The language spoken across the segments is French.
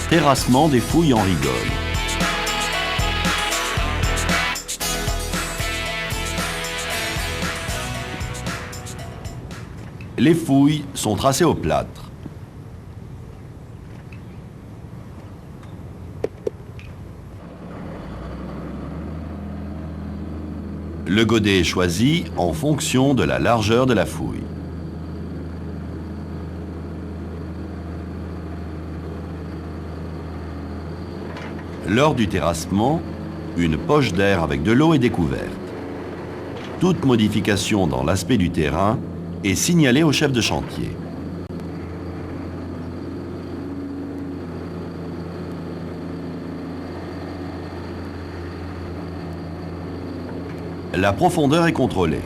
Terrassement des fouilles en rigole. Les fouilles sont tracées au plâtre. Le godet est choisi en fonction de la largeur de la fouille. Lors du terrassement, une poche d'air avec de l'eau est découverte. Toute modification dans l'aspect du terrain est signalée au chef de chantier. La profondeur est contrôlée.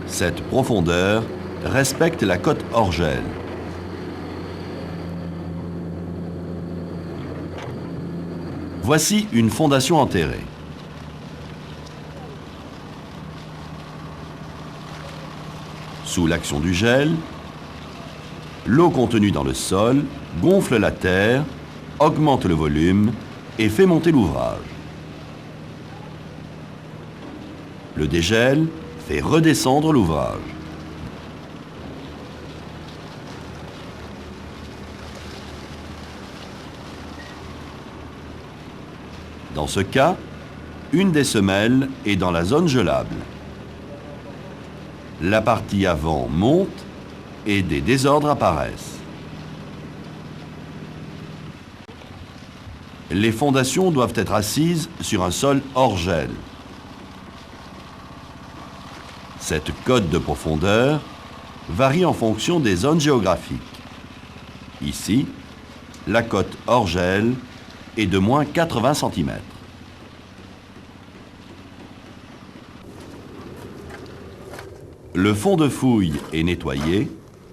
Cette profondeur respecte la cote hors gel. Voici une fondation enterrée. Sous l'action du gel, l'eau contenue dans le sol gonfle la terre, augmente le volume et fait monter l'ouvrage. Le dégel fait redescendre l'ouvrage. Dans ce cas, une des semelles est dans la zone gelable. La partie avant monte et des désordres apparaissent. Les fondations doivent être assises sur un sol hors gel. Cette cote de profondeur varie en fonction des zones géographiques. Ici, la cote hors gel est de moins 80 cm. Le fond de fouille est nettoyé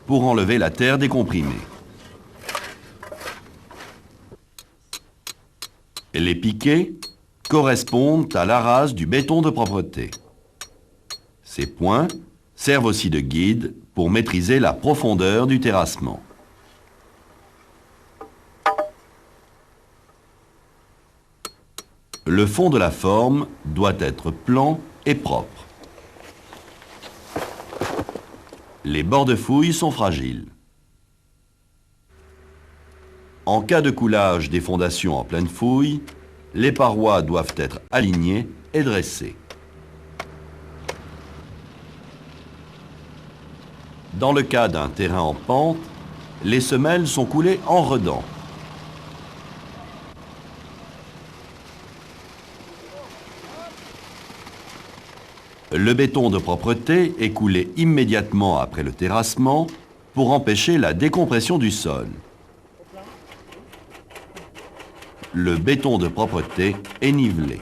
pour enlever la terre décomprimée. Les piquets correspondent à la rase du béton de propreté. Ces points servent aussi de guide pour maîtriser la profondeur du terrassement. Le fond de la forme doit être plan et propre. Les bords de fouille sont fragiles. En cas de coulage des fondations en pleine fouille, les parois doivent être alignées et dressées. Dans le cas d'un terrain en pente, les semelles sont coulées en redans. Le béton de propreté est coulé immédiatement après le terrassement pour empêcher la décompression du sol. Le béton de propreté est nivelé.